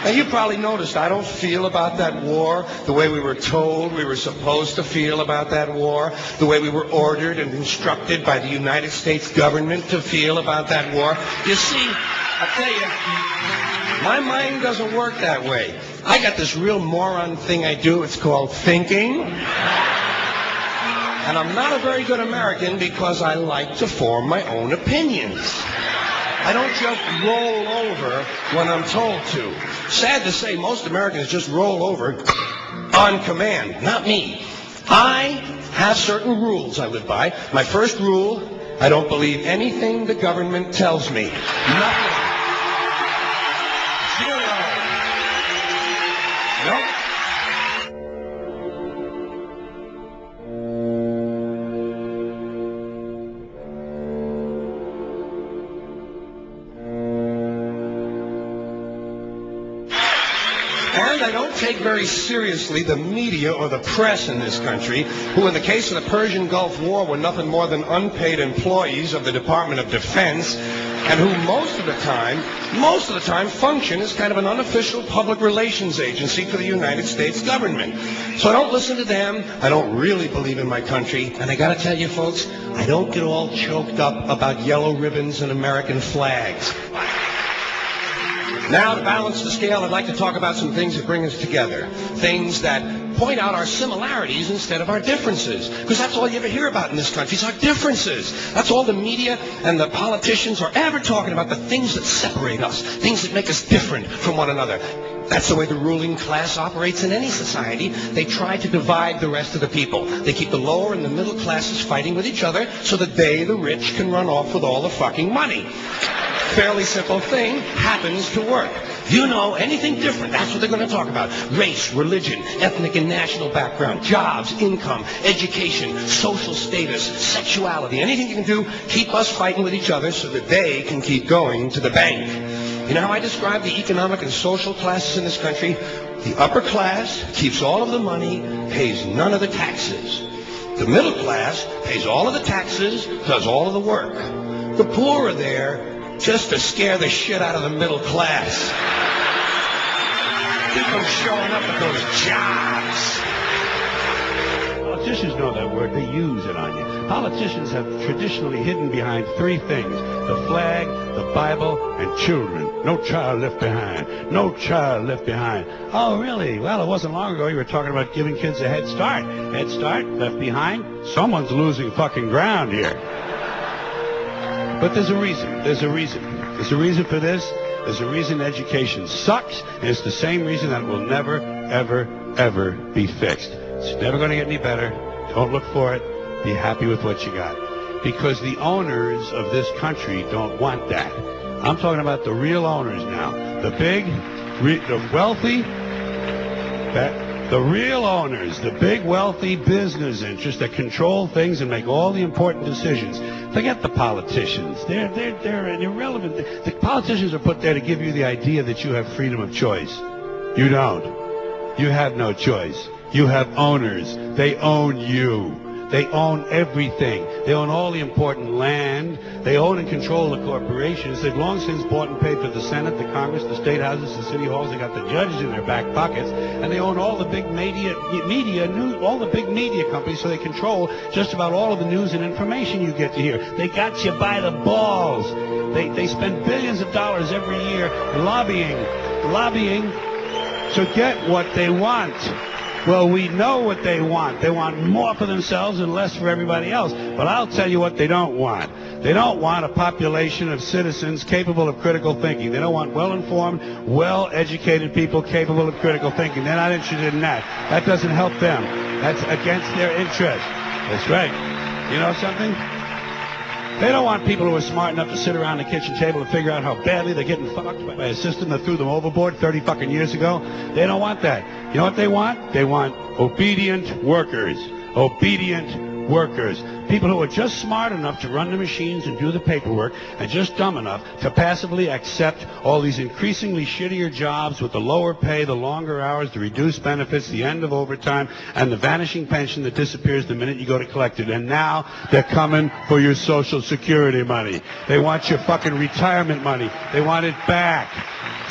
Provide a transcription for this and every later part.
Now, you probably noticed I don't feel about that war the way we were told we were supposed to feel about that war, the way we were ordered and instructed by the United States government to feel about that war. You see, I'll tell you, my mind doesn't work that way. I got this real moron thing I do. It's called thinking. And I'm not a very good American because I like to form my own opinions. I don't just roll over when I'm told to. Sad to say, most Americans just roll over on command. Not me. I have certain rules I live by. My first rule, I don't believe anything the government tells me. Nothing. Zero. Nope. And I don't take very seriously the media or the press in this country, who in the case of the Persian Gulf War were nothing more than unpaid employees of the Department of Defense, and who most of the time function as kind of an unofficial public relations agency for the United States government. So I don't listen to them. I don't really believe in my country. And I got to tell you, folks, I don't get all choked up about yellow ribbons and American flags. Now, to balance the scale, I'd like to talk about some things that bring us together. Things that point out our similarities instead of our differences. Because that's all you ever hear about in this country is our differences. That's all the media and the politicians are ever talking about, the things that separate us, things that make us different from one another. That's the way the ruling class operates in any society. They try to divide the rest of the people. They keep the lower and the middle classes fighting with each other so that they, the rich, can run off with all the fucking money. Fairly simple thing, happens to work. You know, anything different, that's what they're going to talk about. Race, religion, ethnic and national background, jobs, income, education, social status, sexuality, anything you can do, keep us fighting with each other so that they can keep going to the bank. You know how I describe the economic and social classes in this country? The upper class keeps all of the money, pays none of the taxes. The middle class pays all of the taxes, does all of the work. The poor are there just to scare the shit out of the middle class. Keep them showing up at those jobs. Politicians know that word. They use it on you. Politicians have traditionally hidden behind three things: the flag, the Bible, and children. No child left behind. No child left behind. Oh, really? Well, it wasn't long ago you were talking about giving kids a head start. Head start? Left behind? Someone's losing fucking ground here. But there's a reason. There's a reason. There's a reason for this. There's a reason education sucks, and it's the same reason that it will never, ever, ever be fixed. It's never going to get any better. Don't look for it. Be happy with what you got. Because the owners of this country don't want that. I'm talking about the real owners now. The big, the wealthy, the real owners, the big wealthy business interests that control things and make all the important decisions. Forget the politicians. They're irrelevant. The politicians are put there to give you the idea that you have freedom of choice. You don't. You have no choice. You have owners. They own you. They own everything. They own all the important land. They own and control the corporations. They've long since bought and paid for the Senate, the Congress, the state houses, the city halls. They got the judges in their back pockets, and they own all the big all the big media companies. So they control just about all of the news and information you get to hear. They got you by the balls. They spend billions of dollars every year lobbying to get what they want. Well, we know what they want. They want more for themselves and less for everybody else. But I'll tell you what they don't want. They don't want a population of citizens capable of critical thinking. They don't want well-informed, well-educated people capable of critical thinking. They're not interested in that. That doesn't help them. That's against their interest. That's right. You know something? They don't want people who are smart enough to sit around the kitchen table and figure out how badly they're getting fucked by a system that threw them overboard 30 fucking years ago. They don't want that. You know what they want? They want obedient workers. Obedient workers, people who are just smart enough to run the machines and do the paperwork and just dumb enough to passively accept all these increasingly shittier jobs with the lower pay, the longer hours, the reduced benefits, the end of overtime, and the vanishing pension that disappears the minute you go to collect it. And now they're coming for your Social Security money. They want your fucking retirement money. They want it back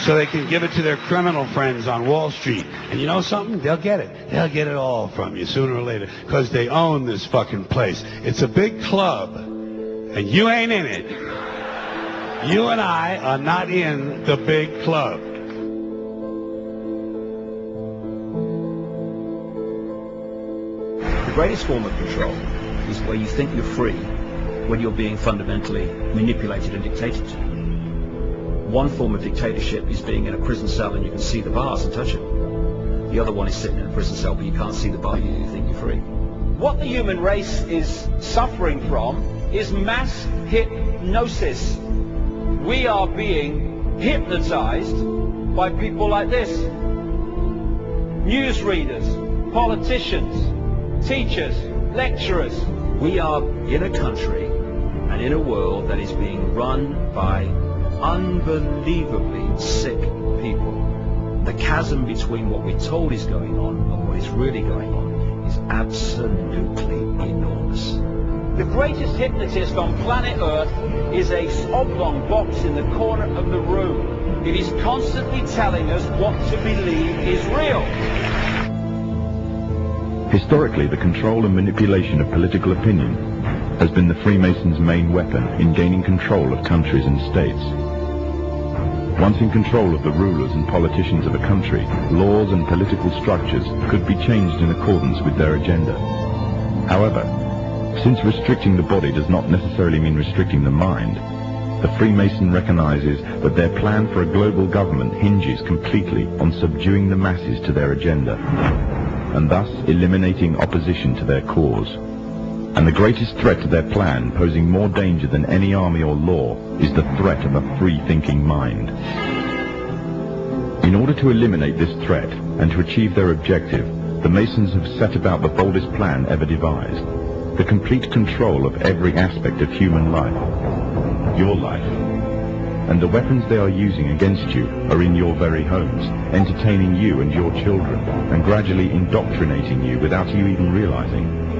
so they can give it to their criminal friends on Wall Street. And you know something? They'll get it. They'll get it all from you sooner or later because they own this fucking place. It's a big club, and you ain't in it. You and I are not in the big club. The greatest form of control is where you think you're free when you're being fundamentally manipulated and dictated to. One form of dictatorship is being in a prison cell and you can see the bars and touch them. The other one is sitting in a prison cell but you can't see the bar, you think you're free. What the human race is suffering from is mass hypnosis. We are being hypnotized by people like this. Newsreaders, politicians, teachers, lecturers. We are in a country and in a world that is being run by unbelievably sick people. The chasm between what we're told is going on and what is really going on is absolutely enormous. The greatest hypnotist on planet Earth is a oblong box in the corner of the room. It is constantly telling us what to believe is real. Historically, the control and manipulation of political opinion has been the Freemasons' main weapon in gaining control of countries and states. Once in control of the rulers and politicians of a country, laws and political structures could be changed in accordance with their agenda. However, since restricting the body does not necessarily mean restricting the mind, the Freemason recognizes that their plan for a global government hinges completely on subduing the masses to their agenda, and thus eliminating opposition to their cause. And the greatest threat to their plan, posing more danger than any army or law, is the threat of a free-thinking mind. In order to eliminate this threat and to achieve their objective, the Masons have set about the boldest plan ever devised: the complete control of every aspect of human life, your life. And the weapons they are using against you are in your very homes, entertaining you and your children, and gradually indoctrinating you without you even realizing.